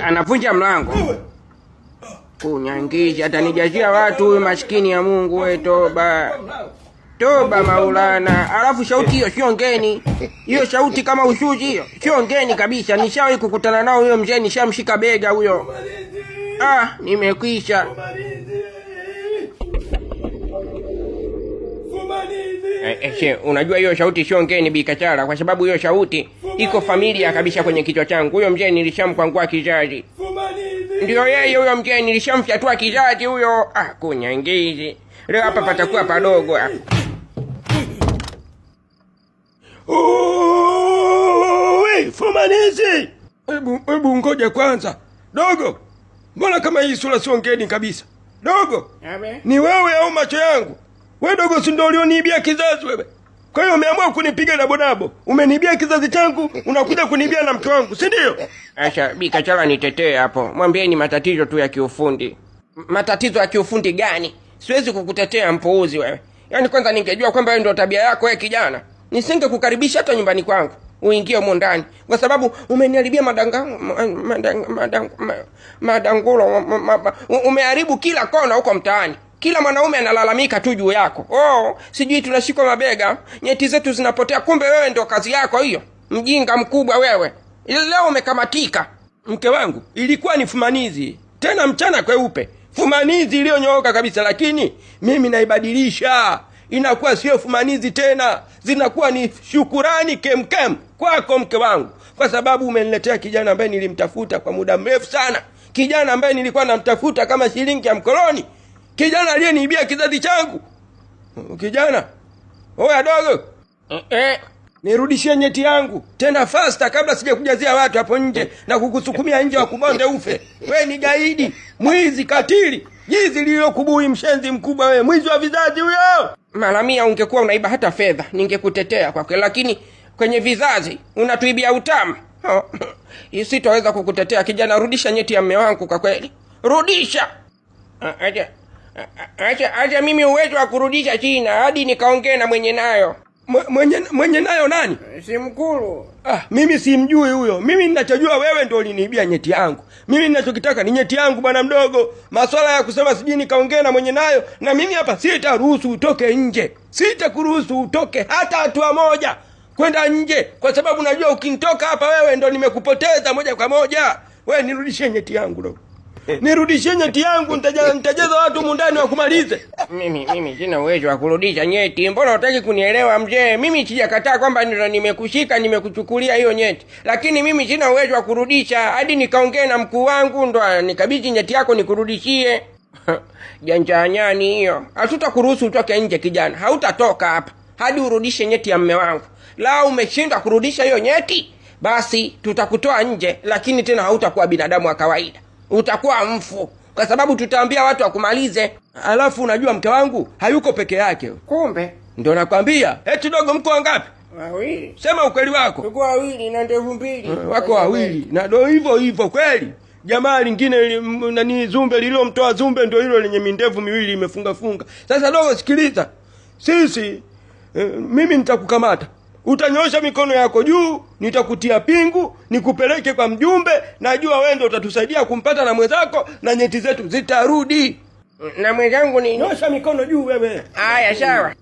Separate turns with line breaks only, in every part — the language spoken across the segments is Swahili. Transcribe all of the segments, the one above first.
Anavunja mlango. Kunyangisha atanijazia watu huyu maskini ya Mungu we toba. Toba Maulana. Alafu sauti hiyo sio ngeni. Hiyo sauti kama ushuzi hiyo sio ngeni kabisa. Nishawahi kukutana nao huyo mzee, nishamshika bega huyo. Nimekwisha. Unajua hiyo sauti sio ngeni Bikachara, kwa sababu hiyo sauti iko familia kabisa kwenye kichwa changu. Huyo mzee nilishamkwangua kizazi. Ndio yeye huyo mzee, nilishamfyatua kizazi huyo. Kunyangizi. Leo hapa patakuwa padogo.
Fumanizi! Hebu ngoja kwanza. Dogo, mbona kama hii sura sio ngeni kabisa? Dogo, ni wewe au macho yangu? Wewe dogo, si ndio ulioniibia kizazi wewe? Kwa hiyo umeamua kunipiga dabodabo. Umeniibia kizazi changu, unakuja kuniibia na mke wangu, si ndio?
Acha Bikachara nitetee hapo. Mwambie ni matatizo tu ya kiufundi. Matatizo ya kiufundi gani? Siwezi kukutetea mpuuzi wewe. Yaani kwanza ningejua kwamba wewe ndio tabia yako wewe kijana, nisingekukaribisha hata nyumbani kwangu uingie humo ndani, kwa sababu umeniharibia madangulo. Umeharibu kila kona huko mtaani. Kila mwanaume analalamika tu juu yako. Sijui tunashikwa mabega, nyeti zetu zinapotea, kumbe wewe ndio kazi yako hiyo. Mjinga mkubwa wewe. Leo umekamatika.
Mke wangu, ilikuwa ni fumanizi. Tena mchana kweupe. Fumanizi iliyonyooka kabisa, lakini mimi naibadilisha. Inakuwa sio fumanizi tena, zinakuwa ni shukurani kemkem kwako mke wangu, kwa sababu umeniletea kijana ambaye nilimtafuta kwa muda mrefu sana. Kijana ambaye nilikuwa namtafuta kama shilingi ya mkoloni. Kijana aliyeniibia kizazi changu. Kijana, oya dogo. Nirudishie nyeti yangu tena faster, kabla sijakujazia watu hapo nje na kukusukumia nje wa kubonde ufe. We ni gaidi, mwizi, katili, jizi lililokubui, mshenzi mkubwa wewe, mwizi wa vizazi huyo.
Malamia, ungekuwa unaiba hata fedha ningekutetea kwake, lakini kwenye vizazi unatuibia utamu. Sitaweza kukutetea kijana. Rudisha nyeti ya mume wangu kwa kweli. Rudisha. Acha mimi uwezo wa kurudisha China hadi nikaongea na mwenye nayo.
Mwenye nayo nani?
Si mkulu.
Mimi simjui huyo. Mimi ninachojua wewe ndio uliniibia nyeti yangu. Mimi ninachokitaka ni nyeti yangu bwana mdogo. Masuala ya kusema sijui nikaongea na mwenye nayo, na mimi hapa sitaruhusu utoke nje. Sitakuruhusu utoke hata hatua moja kwenda nje, kwa sababu najua ukinitoka hapa wewe ndio nimekupoteza moja kwa moja. Wewe nirudishie nyeti yangu dogo. Nirudishie nyeti yangu, nitajaza watu mundani wa kumalize.
Mimi sina uwezo wa kurudisha nyeti. Mbona hutaki kunielewa mzee? Mimi sijakataa kwamba ndio nimekushika, nimekuchukulia hiyo nyeti, lakini mimi sina uwezo wa kurudisha hadi nikaongea na mkuu wangu ndo nikabidhi nyeti yako nikurudishie. Janja nyani hiyo. Hatutakuruhusu utoke nje kijana. Hautatoka hapa hadi urudishe nyeti ya mume wangu. La umeshindwa kurudisha hiyo nyeti, basi tutakutoa nje, lakini tena hautakuwa binadamu wa kawaida. Utakuwa mfu, kwa sababu tutaambia watu wakumalize.
Alafu unajua mke wangu hayuko peke yake.
Kumbe
ndio nakwambia. Eti dogo, mko wangapi?
Wawili.
Sema ukweli wako.
Tuko wawili na ndevu mbili.
Wako wawili na ndio hivyo kweli. Jamaa lingine nani Zumbe lililomtoa Zumbe ndio hilo lenye mindevu miwili imefunga. Sasa dogo, sikiliza. Sisi mimi nitakukamata. Utanyosha mikono yako juu, nitakutia pingu, nikupeleke kwa mjumbe. Najua wewe ndio utatusaidia kumpata na mwenzako, na nyeti zetu zitarudi.
Na mwenzangu ni
nyosha mikono juu wewe.
Haya sawa.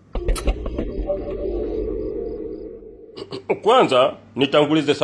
Kwanza nitangulize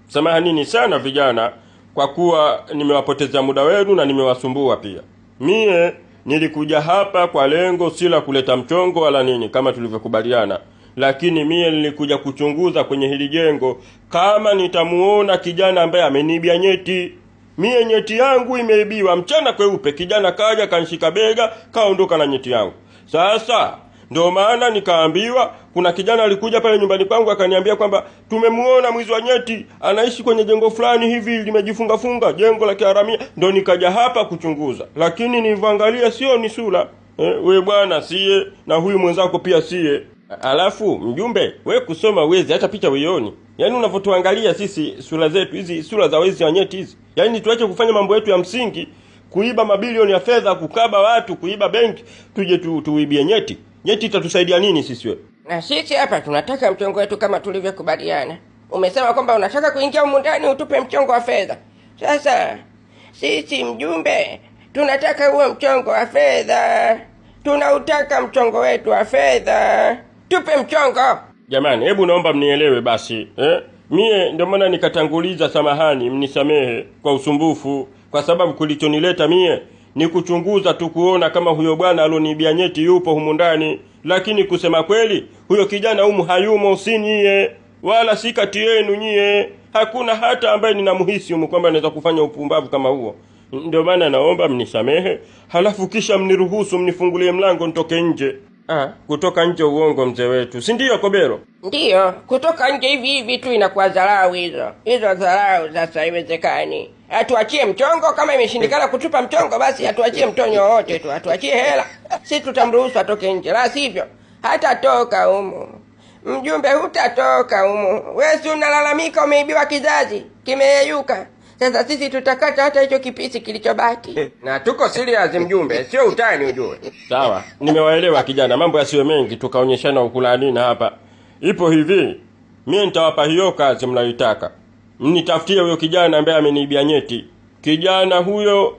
samahanini sana vijana, kwa kuwa nimewapoteza muda wenu na nimewasumbua pia. Mie nilikuja hapa kwa lengo si la kuleta mchongo wala nini kama tulivyokubaliana, lakini mie nilikuja kuchunguza kwenye hili jengo kama nitamuona kijana ambaye ameniibia nyeti. Mie nyeti yangu imeibiwa mchana kweupe, kijana kaja kanishika bega kaondoka na nyeti yangu. Sasa ndio maana nikaambiwa kuna kijana alikuja pale nyumbani kwangu akaniambia kwamba tumemuona mwizi wa nyeti anaishi kwenye jengo fulani hivi limejifunga jengo la kiharamia. Ndio nikaja hapa kuchunguza, lakini niliangalia sio ni sura. Wewe bwana siye, na huyu mwenzako pia siye. Alafu mjumbe, wewe kusoma wezi hata picha uioni. Yaani unavotuangalia sisi sura zetu hizi, sura za wezi wa nyeti hizi. Yaani tuache kufanya mambo yetu ya msingi, kuiba mabilioni ya fedha, kukaba watu, kuiba benki, tuje tuibie nyeti. Nyeti itatusaidia nini sisi wewe?
Na sisi hapa tunataka mchongo wetu kama tulivyokubaliana. Umesema kwamba unataka kuingia humu ndani utupe mchongo wa fedha. Sasa sisi mjumbe tunataka huo mchongo wa fedha. Tunautaka mchongo wetu wa fedha. Tupe mchongo.
Jamani, hebu naomba mnielewe basi. Mie ndio maana nikatanguliza samahani, mnisamehe kwa usumbufu, kwa sababu kulichonileta mie ni kuchunguza tu kuona kama huyo bwana aloniibia nyeti yupo humu ndani. Lakini kusema kweli, huyo kijana humu hayumo, si nyie wala si kati yenu nyie. Hakuna hata ambaye ninamhisi humu kwamba anaweza kufanya upumbavu kama huo. Ndio maana naomba mnisamehe, halafu kisha mniruhusu mnifungulie mlango nitoke nje. Kutoka nje uongo mzee wetu, si ndio Kobero?
Ndiyo, kutoka nje hivi tu inakuwa dharau hizo. Hizo dharau sasa haiwezekani. Atuachie mchongo, kama imeshindikana kutupa mchongo basi atuachie mtonyo wote tu, atuachie hela. Sisi tutamruhusu atoke nje, la sivyo hatatoka humu. Mjumbe hutatoka humu. Wewe si unalalamika umeibiwa kizazi, kimeyeyuka. Sasa sisi tutakata hata hicho kipisi kilichobaki.
Na tuko serious mjumbe, sio utani ujue.
Sawa, nimewaelewa kijana, mambo yasiwe mengi tukaonyeshana ukulanina hapa. Ipo hivi, mimi nitawapa hiyo kazi mnayoitaka. Mnitafutie huyo kijana ambaye ameniibia nyeti. Kijana huyo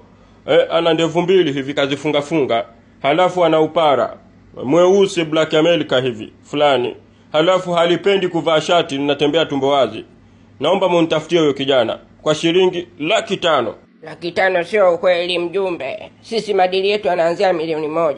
ana ndevu mbili hivi kazifunga. Halafu ana upara mweusi Black America hivi fulani. Halafu halipendi kuvaa shati, ninatembea tumbo wazi. Naomba mnitafutie huyo kijana kwa shilingi 500,000.
500,000 sio ukweli mjumbe. Sisi madili yetu yanaanzia 1,000,000.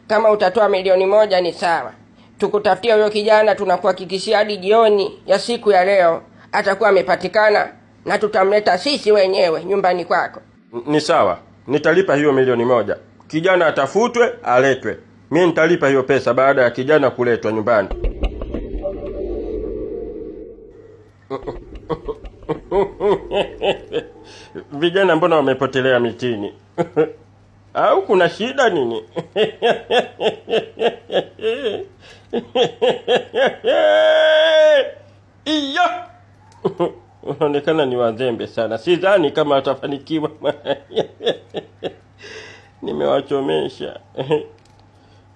Kama utatoa 1,000,000 ni sawa. Tukutafutia huyo kijana, tunakuhakikishia hadi jioni ya siku ya leo atakuwa amepatikana na tutamleta sisi wenyewe nyumbani kwako.
Ni sawa, nitalipa hiyo 1,000,000. Kijana atafutwe, aletwe. Mimi nitalipa hiyo pesa baada ya kijana kuletwa nyumbani. Vijana mbona wamepotelea mitini? Au kuna shida nini? Iyo! Unaonekana ni wazembe sana. Sidhani kama atafanikiwa. Nimewachomesha.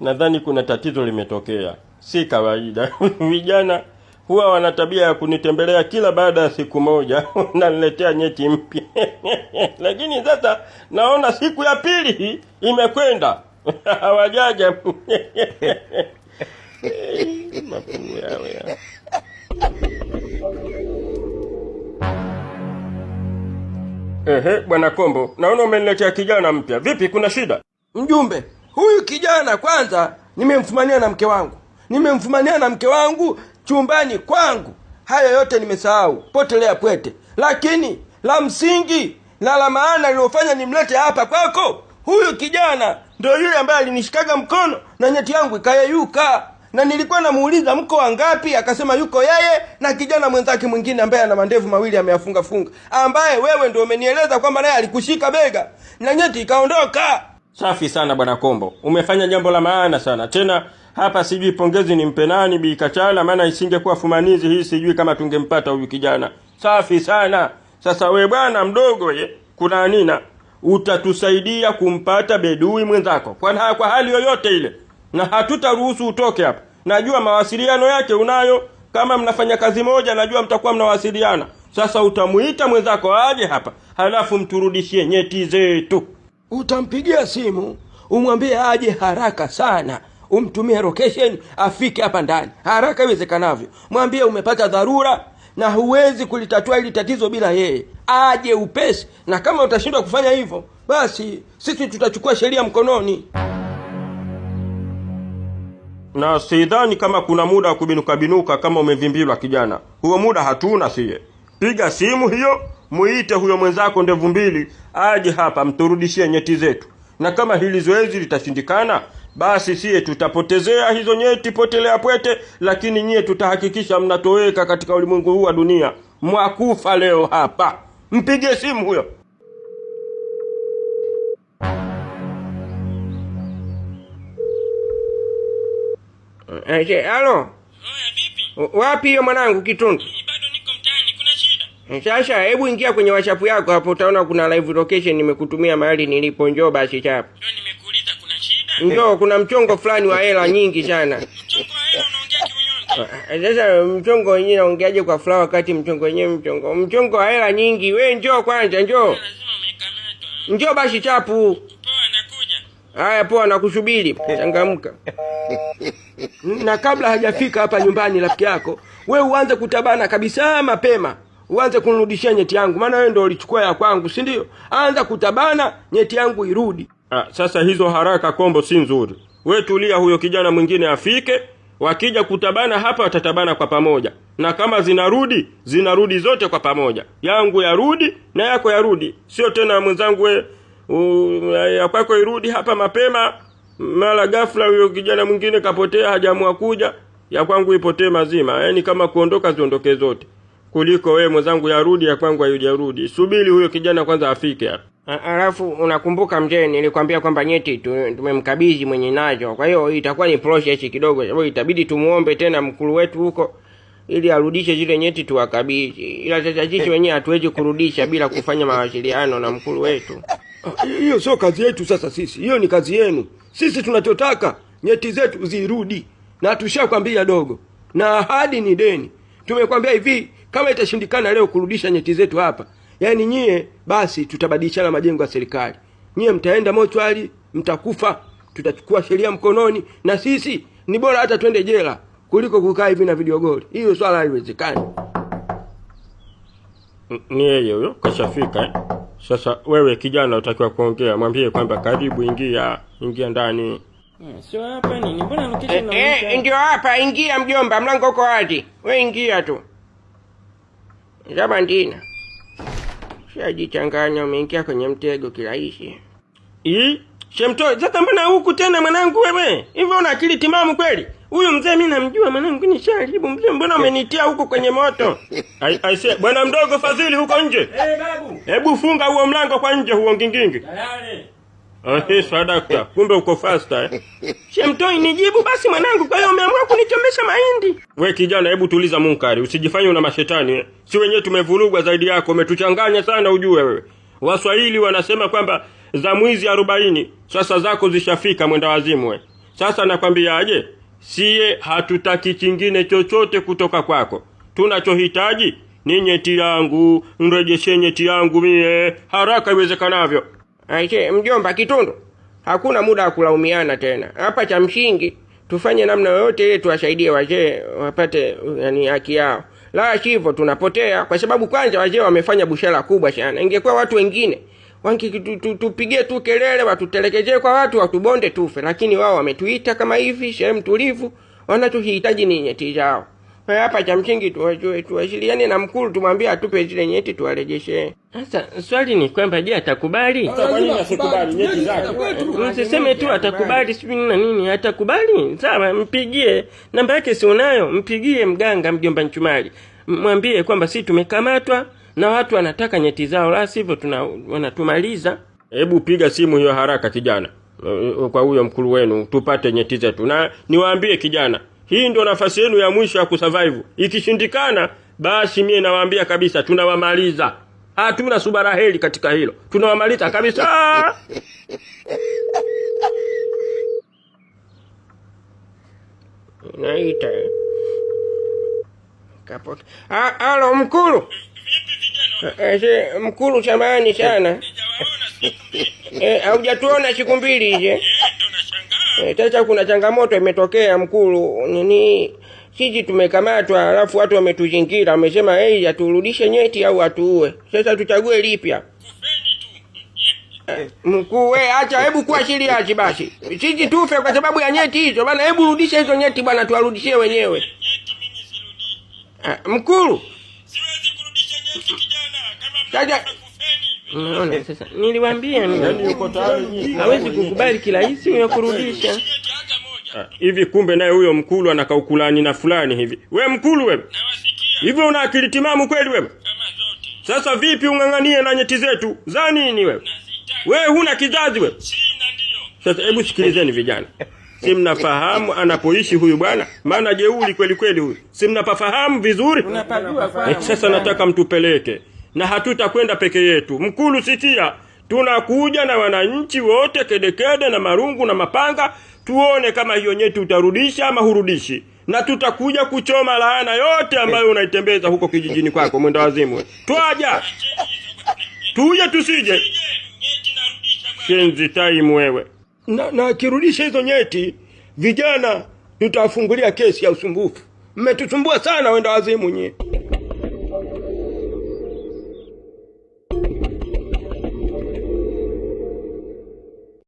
Nadhani kuna tatizo limetokea. Si kawaida. Vijana huwa wana tabia ya kunitembelea kila baada ya siku moja na niletea nyeti mpya. Lakini sasa naona siku ya pili imekwenda. Hawajaja. Mapuu yao ya. Bwana Kombo, naona umeniletea kijana mpya. Vipi, kuna shida?
Mjumbe, huyu kijana kwanza nimemfumania na mke wangu chumbani kwangu. Hayo yote nimesahau, potelea pwete. Lakini la msingi na la maana lilofanya nimlete hapa kwako, huyu kijana ndio yule ambaye alinishikaga mkono na nyeti yangu ikayeyuka. Na nilikuwa namuuliza mko wangapi, akasema yuko yeye na kijana mwenzake mwingine ambaye ana mandevu mawili ameyafunga, ambaye wewe ndio umenieleza kwamba naye alikushika bega na nyeti ikaondoka.
Safi sana Bwana Kombo, umefanya jambo la maana sana. Tena hapa sijui pongezi nimpe nani, Bi Kachala, maana isingekuwa fumanizi hii sijui kama tungempata huyu kijana. Safi sana. Sasa we bwana mdogo kuna nina, utatusaidia kumpata bedui mwenzako kwa hali yoyote ile, na hatutaruhusu utoke hapa. Najua mawasiliano yake unayo, kama mnafanya kazi moja najua mtakuwa mnawasiliana. Sasa utamuita mwenzako aje hapa, halafu mturudishie nyeti zetu.
Utampigia simu, umwambie aje haraka sana. Umtumie location afike hapa ndani haraka iwezekanavyo. Mwambie umepata dharura na huwezi kulitatua hili tatizo bila yeye. Aje upesi, na kama utashindwa kufanya hivyo, basi sisi tutachukua sheria mkononi.
Na sidhani kama kuna muda wa kubinuka kama umevimbilwa kijana. Huo muda hatuna sie. Piga simu hiyo, muite huyo mwenzako ndevu mbili aje hapa mturudishie nyeti zetu. Na kama hili zoezi litashindikana, basi sie tutapotezea hizo nyeti potelea pwete, lakini nyie tutahakikisha mnatoweka katika ulimwengu huu wa dunia. Mwakufa leo hapa. Mpige simu huyo.
Halo.
Oya vipi?
Wapi hiyo mwanangu Kitundu?
Bado niko mtaani, kuna shida?
Sasa hebu ingia kwenye WhatsApp yako hapo, utaona kuna live location nimekutumia mahali nilipo. Njoo basi chapo.
Ndio nimekuuliza kuna shida?
Njoo, kuna mchongo fulani wa hela nyingi sana.
Mchongo wa hela unaongea kiunyonge.
Sasa mchongo wenyewe naongeaje kwa furaha wakati mchongo wenyewe mchongo wa hela nyingi. We njoo kwanza, njoo.
Lazima umekamatwa.
Njoo basi chapu.
Poa, nakuja.
Haya poa, nakusubiri. Changamka. Na kabla hajafika hapa nyumbani rafiki yako, we uanze kutabana kabisa mapema. Uanze kunirudishia nyeti yangu, maana wewe ndio ulichukua ya kwangu, si ndio? Anza kutabana nyeti yangu irudi.
Sasa hizo haraka kombo si nzuri. We tulia, huyo kijana mwingine afike. Wakija kutabana hapa watatabana kwa pamoja. Na kama zinarudi zote kwa pamoja. Yangu yarudi na yako yarudi. Sio tena mwenzangu we ya kwako irudi hapa mapema, mara ghafla huyo kijana mwingine kapotea hajaamua kuja, ya kwangu ipotee mazima. Yaani kama kuondoka ziondoke zote. Kuliko we mwenzangu yarudi ya kwangu hayarudi. Subiri huyo kijana kwanza afike hapa.
Alafu unakumbuka mzee nilikwambia kwamba nyeti tumemkabidhi mwenye nazo. Kwa hiyo itakuwa ni process kidogo. Sababu itabidi tumuombe tena mkulu wetu huko ili arudishe zile nyeti tuwakabidhi. Ila sasa sisi wenyewe hatuwezi kurudisha bila kufanya mawasiliano na mkulu wetu.
Hiyo sio kazi yetu sasa sisi. Hiyo ni kazi yenu. Sisi tunachotaka nyeti zetu zirudi. Na tushakwambia dogo. Na ahadi ni deni. Tumekwambia hivi, kama itashindikana leo kurudisha nyeti zetu hapa, yaani nyie basi tutabadilishana majengo ya serikali. Nyie mtaenda mochwali, mtakufa, tutachukua sheria mkononi, na sisi ni bora hata twende jela kuliko kukaa hivi na video goli. Hiyo swala haiwezekani.
Ni yeye huyo kashafika. Sasa wewe kijana utakiwa kuongea, mwambie kwamba karibu, ingia ndani.
Sio hapa nini? Mbona location inaonyesha?
Ndio hapa, ingia mjomba, mlango uko wazi. We ingia tu. Zabandina. Shajichanganya, umeingia kwenye mtego kirahisi.
Shemto, sasa mbona huku tena mwanangu wewe? Hivyo una akili timamu kweli? Huyu mzee mimi namjua mwanangu, ni sharibu mzee, mbona umenitia huko kwenye moto? Aise, bwana mdogo Fadhili huko nje.
Babu.
Hebu funga huo mlango kwa nje huo ngingingi.
Tayari.
Sadaka, kumbe uko faster.
Shemtoi nijibu basi mwanangu, kwa hiyo umeamua kunichomesha mahindi.
We kijana, hebu tuliza munkari, usijifanye una mashetani. Si wenyewe tumevurugwa zaidi yako, umetuchanganya sana ujue wewe. Waswahili wanasema kwamba za mwizi 40, sasa zako zishafika mwenda wazimu we. Sasa nakwambia aje, siye hatutaki kingine chochote kutoka kwako. Tunachohitaji ni nyeti yangu, mrejeshe nyeti yangu mie haraka iwezekanavyo.
Aise mjomba Kitundu, hakuna muda wa kulaumiana tena. Hapa cha msingi tufanye namna yoyote ile tuwasaidie wazee wapate yani haki yao. La sivyo tunapotea, kwa sababu kwanza wazee wamefanya bushara kubwa sana. Ingekuwa watu wengine tupigie tu kelele, watutelekezee kwa watu, watubonde tufe, lakini wao wametuita kama hivi sehemu tulivu, wanachohitaji ni nyeti zao. Kwa hapa cha msingi tuwasiliane na mkulu, tumwambie atupe zile nyeti tuwarejeshe.
Sasa swali ni kwamba je, atakubali?
Kwa nini asikubali nyeti zake?
Msiseme tu atakubali sijui na nini, atakubali. Sawa, mpigie. Namba yake si unayo? Mpigie mganga mjomba Nchumali. Mwambie kwamba si tumekamatwa na watu wanataka nyeti zao, la sivyo wanatumaliza. Hebu piga simu hiyo haraka kijana. Kwa huyo mkulu wenu tupate nyeti zetu. Na niwaambie kijana, hii ndio nafasi yenu ya mwisho ya kusurvive. Ikishindikana basi mimi nawaambia kabisa tunawamaliza. Hatuna subaraheli katika hilo. Tunawamaliza kabisa.
Naita. Kapota. Halo mkulu. Mkulu samahani sana. Haujatuona siku mbili hizi. Sasa kuna changamoto imetokea mkulu. Nini? Sisi tumekamatwa, alafu watu wametuzingira, wamesema turudishe nyeti au atuue. Sasa tuchague lipi hapa? Mkuu acha, hebu kuwa serious basi. Sisi tufe kwa sababu ya nyeti hizo bwana, hebu rudisha hizo nyeti bwana, tuwarudishie wenyewe.
Nyeti mimi sirudi.
Mkulu.
Siwezi kurudisha nyeti kijana, kama mtakufeni.
Unaona sasa niliwaambia ni yuko tayari. Hawezi kukubali kila hisi ya kurudisha. Hivi kumbe naye huyo mkulu anakaukulani na fulani hivi. We mkulu wewe.
Nawasikia.
Hivi una akili timamu kweli wewe?
Kama zote.
Sasa vipi unganganie na nyeti zetu? Za nini wewe? Wewe huna kizazi wewe.
Sina ndio.
Sasa hebu sikilizeni vijana. Si mnafahamu anapoishi huyu bwana? Maana jeuri kweli kweli huyu. Si mnapafahamu vizuri? Sasa nataka mtupeleke. Na hatutakwenda peke yetu. Mkulu sikia, tunakuja na wananchi wote kedekede na marungu na mapanga, tuone kama hiyo nyeti utarudisha ama hurudishi. na tutakuja kuchoma laana yote ambayo unaitembeza huko kijijini kwako, mwenda wazimu. Twaja. Tuje tusije.
Nyeti narudisha bwana.
Shenzi time wewe.
Na akirudisha hizo nyeti, vijana tutawafungulia kesi ya usumbufu. Mmetusumbua sana wenda wazimu nyie.